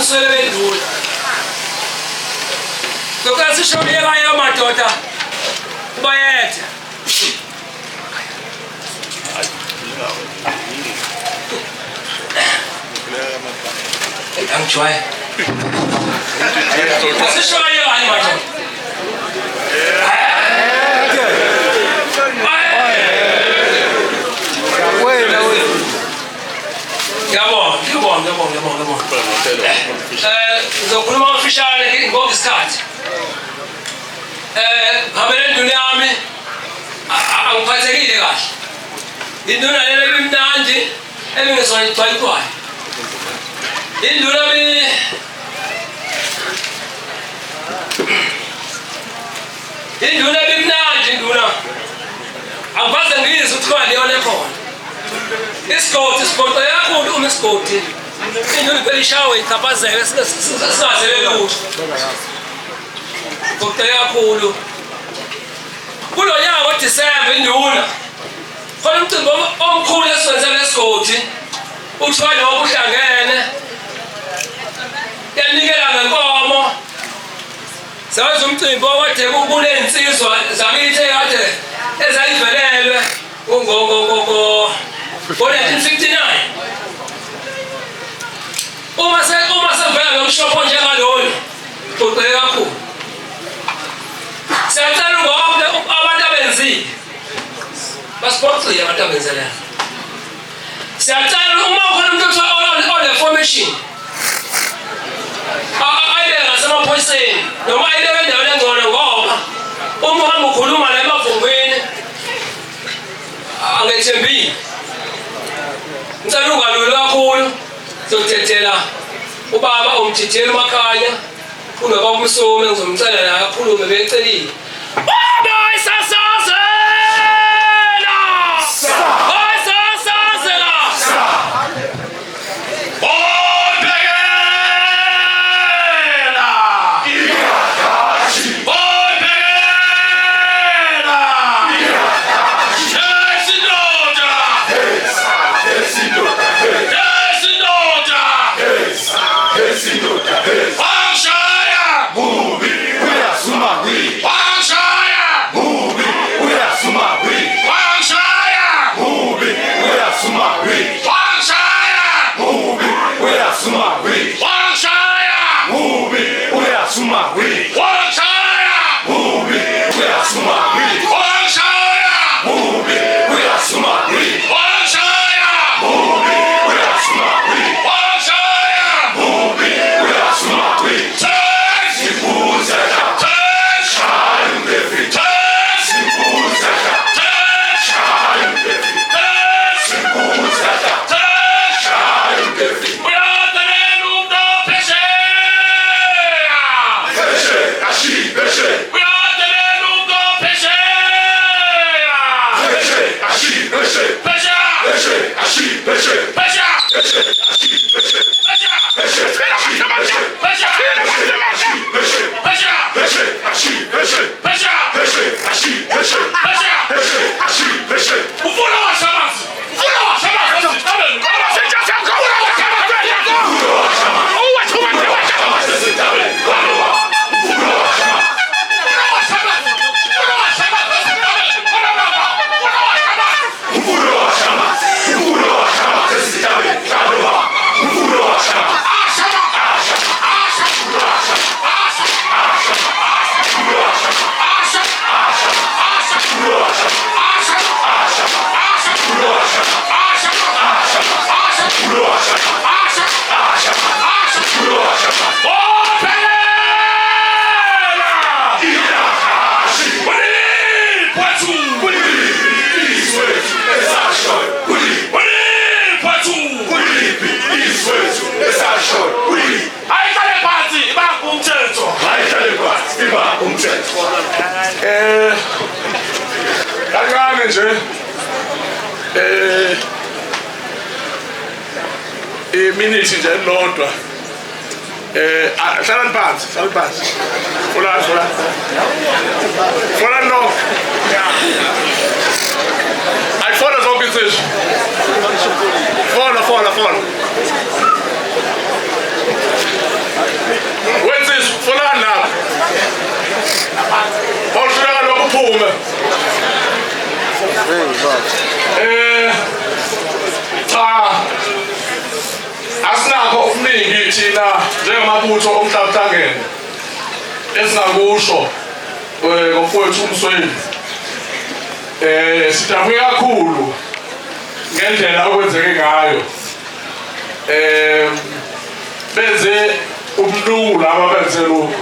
umswele benduna lokho sishonile kayo madoda bayethe angijwaye sishonile kayo madoda Ngiyabonga. Ngizokhuluma officially ngoba isikhathi. Ngabele induna yami angiphathekile kahle. Induna lena ebimnandi ebingesona igcwayigcwayo. Induna ebimnandi induna. Angibaze ngiyizwe ukuthi khona leyona khona. Isigodi sigoqe kakhulu uma isigodi induna ivele ishawe ichaphazeke singazeleli kuhle goqe kakhulu kulo nyaka ngoDisemba induna khona umcimbi omkhulu esiwenzele esigodi uthiwa lowo uhlangene yanikela ngenkomo sawenza umcimbi okade kuney'nsizwa zakithi ekade ezayivelelwe ngo-1959 uma sevela lo mshopho njengalolu uqoqeke kakhulu siyacela ngoba abantu abenzile basiphoxile abantu abenzeleyo siyacela uma ukhona umuntu one-formation ayibeke ngasemaphoyiseni noma ayibeke endaweni engcono ngoba uma uhamba ukhuluma la emavungwini angethembile ngicela ungalulu kakhulu sizotethela ubaba umthitheli emakhaya kunoba umsume ngizomcela naye akhulume becelile Kancane nje iminute nje elodwa hlala phansi fola no ayifona zonke insizwe fola Cha asinakho okuningi thina njengamabutho omhlabuhlangene esingakusho ngomfowethu uMsweni. Sidabuke kakhulu ngendlela okwenzeke ngayo. Benze umlungu laba benze lokho.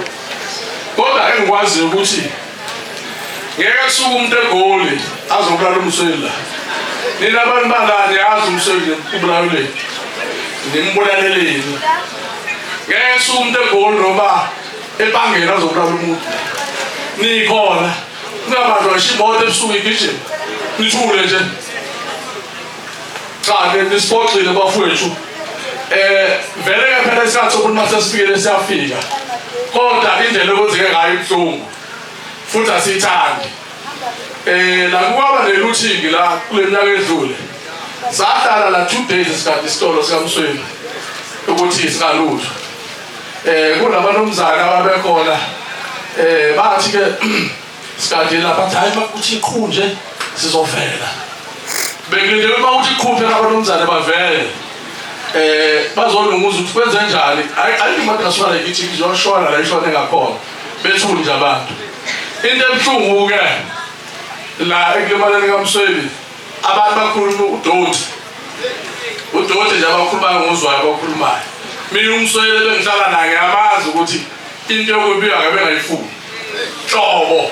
Kodwa engikwazi ukuthi ngeke kusuka umuntu eGoli azobulala uMsweni la. Nina abantu balani yazi uMsweni ubulalule. Nimbulaleleni. Ngeke kusuka umuntu eGoli noma ebangela azobulala umuntu. Nikhona. Kungabantu bashimoto ebusuku igijima. Nithule nje. Cha nisiphoxile bafowethu. Vele ke phela isikhathi sokuthi mase sifikele siyafika. Kodwa indlela okwenzeke ngayo ibuhlungu. Futhi asithandi. La kuba neluthingi la kule minyaka edlule. Sahlala la 2 days isikhathi isitolo sikaMsweni ukuthi singalutho. Kunabanumzana ababekhona bathi ke sikade lapha hayi bakuthi iqhunje sizovela. Bekulindele uma uthi iqhuphe labanumzana bavele. Bazolunguza ukuthi kwenze njani. Ayimati kaswala ithi ngizoshona la ishone ngakhona. Bethule nje abantu. Into ebuhlungu ke la ekulimaleni kaMsweni abantu bakhuluma uDoti nje abakhuluma ngozwayo bakhulumayo. Mina uMsweni bengihlala naye amazi ukuthi into yokubiya ngabe ngayifuni. Hlobo.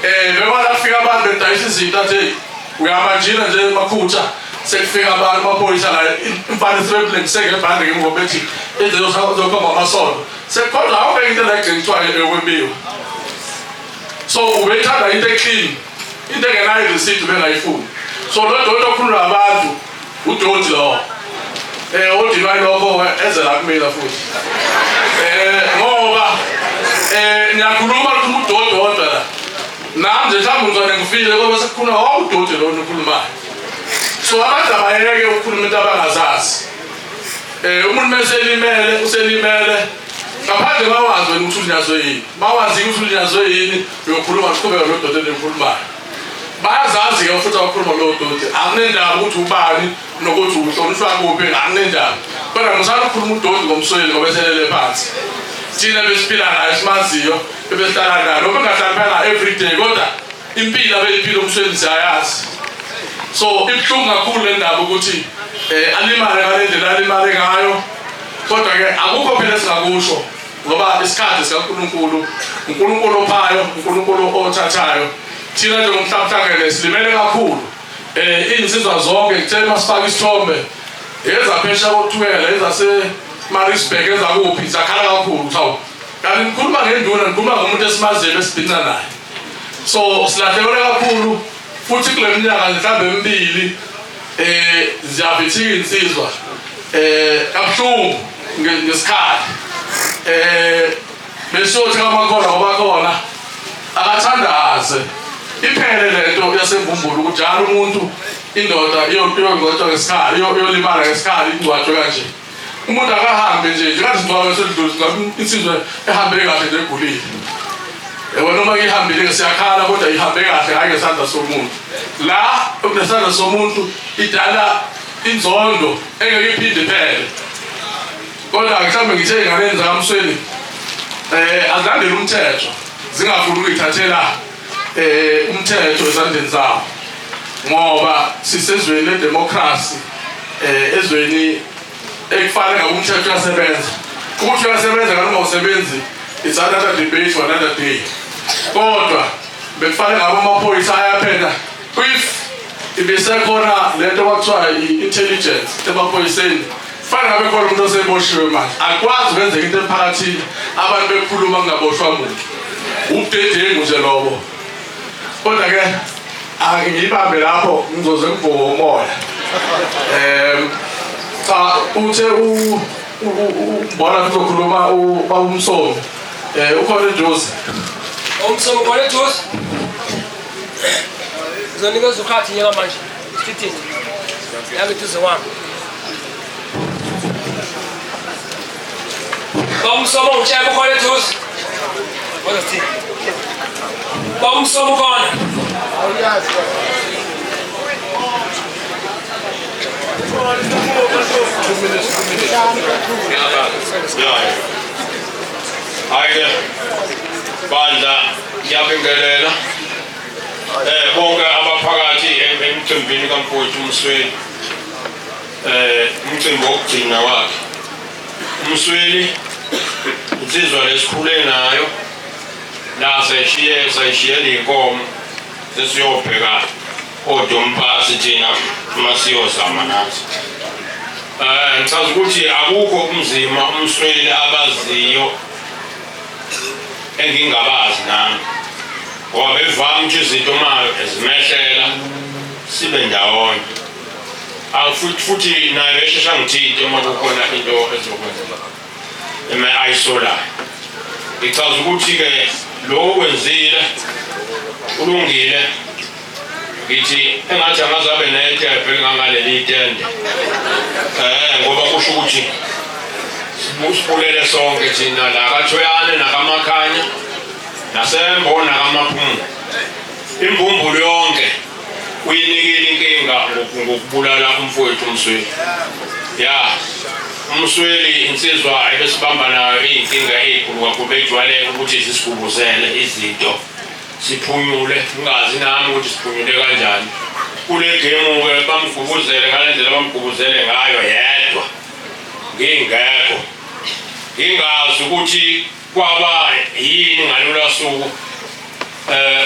Bekwazi fika abantu bedayisa izinto athi uyamajina nje makhutha sekufika abantu amaphoyisa la imfana sibebule sekebhande ngemva bethi izinto zokuhamba amasonto. Sekodwa awube into la egcintwa yokwebiwa. So ubethanda into eclean. Into engenayo receipt bengayifuni. So lo Doti okhuluma abantu uDoti lo. Odivine lokho ezela kumina futhi. Ngoba ngiyakhuluma ukuthi uDoti wodwa la. Nami nje mhlawumbe ngizona ngifile ngoba sekukhuluma uDoti lo okhulumayo. So abantu abayeke ukukhuluma into abangazazi. Umuntu meselimele uselimele ngaphandle mawazi wena ukuthi ulinyazwe yini. Mawazi ukuthi ulinyazwe yini uyokhuluma uqhubeka lo Doti elikhulumayo. Bayazazi ke futhi abakhuluma lo Doti akunendaba ukuthi ubani nokuthi uhlonishwa kuphi akunendaba. Kodwa ngisala ukukhuluma uDoti ngomsweni ngoba eselele phansi. Thina besiphila naye simaziyo besihlala naye noma ngahlala phela every day kodwa impilo abeyiphila uMsweni siyayazi. So ibuhlungu kakhulu le ndaba ukuthi alimale ngalendlela alimale ngayo. Kodwa ke akukho phela singakusho ngoba isikhathi sikaNkulunkulu uNkulunkulu ophayo uNkulunkulu othathayo. Thina nje ngomhlabuhlangene silimele kakhulu. Insizwa zonke ngithela masifaka isithombe yeza phesha kothukela yeza seMaritzburg yeza kuphi zakhala kakhulu sawu. Kanti ngikhuluma ngenduna ngikhuluma ngomuntu esimaziyo esidinga naye. So silahlekele kakhulu futhi kule minyaka mhlambe emibili ziyavithika insizwa kabuhlungu ngesikhathi besothi amakhola ngoba khona akathandaze iphele lento yasemvumbulu ukuthi njalo umuntu indoda iyongcotshwa ngesikhathi iyolimala ngesikhathi ingcwatshwe kanje. Umuntu akahambe nje ngathi ngicwabe sedlule insizwe ehambe kahle nje egulile. Noma ihambile siyakhala kodwa ihambe kahle hayi ngesandla somuntu. La okunesandla somuntu idala inzondo engeke iphinde phele. Kodwa mhlawumbe ngithe ingane zakaMsweni azilandele umthetho zingafuni ukuyithathela umthetho esandleni zawo. Ngoba sisezweni ledemocracy ezweni ekufanele ngabe umthetho uyasebenza. Ukuthi uyasebenza noma usebenzi it's another debate for another day. Kodwa bekufanele ngabe amaphoyisa ayaphenda if ibesekhona lento kwathiwa i-intelligence emaphoyiseni fanele ngabe khona umuntu oseboshiwe manje akwazi ukwenza into emphakathini abantu bekhuluma kungaboshwa muntu ubudedengu nje lobo. Kodwa ke angiyibambe lapho ngizoze ngivuke umoya. Cha uthe ubona ukukhuluma ubawumsomo ukhona eJozi umsomo khona eJozi zonikeza ukhathi nyaka manje sithini yakuthi wami bawumsomo utshela khona eJozi what's it bawumsomo khona Hayi bandla ngiyabingelela bonke abaphakathi emcimbini kaMfowethu uMsweli umcimbi wokugcina wakhe uMsweli insizwa lesikhule nayo la sayishiyela inkomo sesiyobheka oDompasi thina masiyozama nathi ngichaza ukuthi akukho umzima uMsweli abaziyo engingabazi nami ngoba bevama ukuthi izinto uma zimehlela sibe ndawonye futhi naye beshesha ngithinte uma kukhona into ezokwenzeka ayisolayo ngichaza ukuthi-ke lo kwenzile ulungile ngithi engathi angazabe netephe lingangaleli tende ngoba kusho ukuthi sibulele sonke thina la kaThoyane nakamakhanya nasembo nakamaphumulo imbumbulu yonke uyinikile inkinga ngokubulala umfowethu uMsweli uMsweli insizwa ayibesibamba nayo iy'nkinga ey'khulu kakhulu bejwayele ukuthi zisigubuzele izinto siphunyule ungazi nami ukuthi siphunyule kanjani kule gemu-ke bamgubuzele ngale ndlela bamgubuzele ngayo yedwa ngingekho ngingazi ukuthi kwaba yini ngalula suku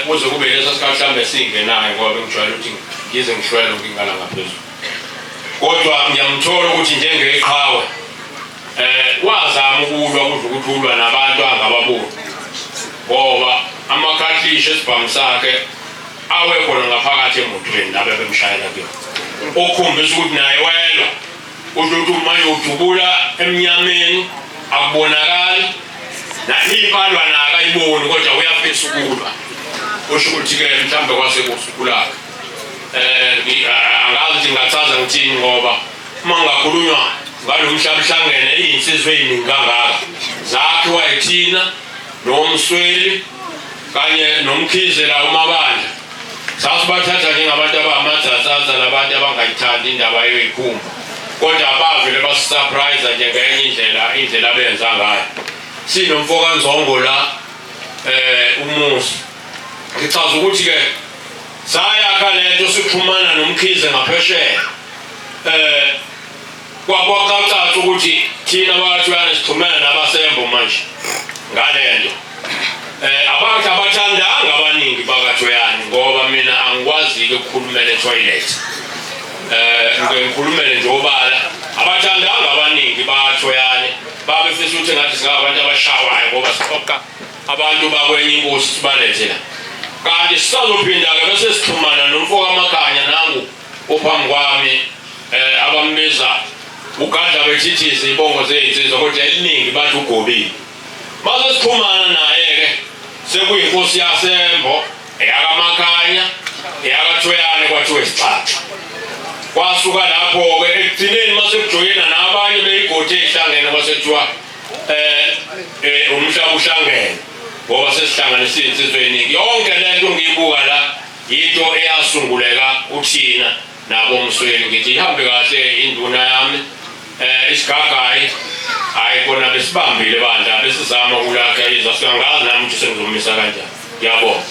kuze kube lesa sikhathi mhlawumbe singenayo ngoba bengijwayele ukuthi ngize ngishwele ukingala ngaphezulu kodwa ngiyamthola ukuthi njengeqhawe wazama ukulwa kudla ukuthi ulwa nabantu angababoni ngoba amakhatlisha esibhamu sakhe awekhona ngaphakathi emotweni labe bemshayela kuyona okhombisa ukuthi naye welwa kusho ukuthi uma yojubula emnyameni akubonakali nayipalwa nakayiboni kodwa uyafisa ukulwa kusho ukuthi-ke mhlawumbe kwasekusukulaka angazi ukuthi ngingachaza ngithini ngoba uma ngakhulunywa ngalo mhlaba hlangene iy'nsizwa ey'ningi kangaka zakhiwa yithina noMsweli kanye noMkhize la umabandla sasibathatha njengabantu abangamatsatsaza labantu abangayithandi indaba yoyikhumba kodwa bavele basisurprise njengenye indlela abenza ngayo sinomfo kaNzongo la umusi ngichaza ukuthi-ke sayakha lento sixhumana noMkhize ngaphesheya kwacaca ukuthi thina bakaThoyane sixhumene nabasembo manje ngalento abantu abathandanga abaningi bakaThoyane ngoba mina angikwazi-ke ukukhulumela etoilet ngikhulumele nje obala abathandanga abaningi bakaThoyane babefisa ukuthi ngathi singabantu abashawayo ngoba sikhokha abantu bakwenye inkosi sibalethela kanti sisazophinda-ke bese sixhumana nomfo kaMakhanya nangu ophambi kwami abambiza ugadla bethithiza ibongo zey'nsizwa kodwa eliningi bathi ugobile mase sixhumana naye-ke sekuyinkosi yasembo eyakaMakhanya eyakaThoyane kwathiwa isixaxa kwasuka lapho-ke ekugcineni masekujoyina nabanye beyigodi ey'hlangene kwasethiwa umhlaba uhlangene ngoba sesihlanganisa iy'nsizwa ey'ningi yonke lento ngiyibuka la yinto eyasunguleka uthina nabo Msweli ngithi ihambe kahle induna yami isigagayi hayi kona besibambile bandla besizama ukulakha izwa singangazi nami ukuthi sengizomisa kanjani ngiyabonga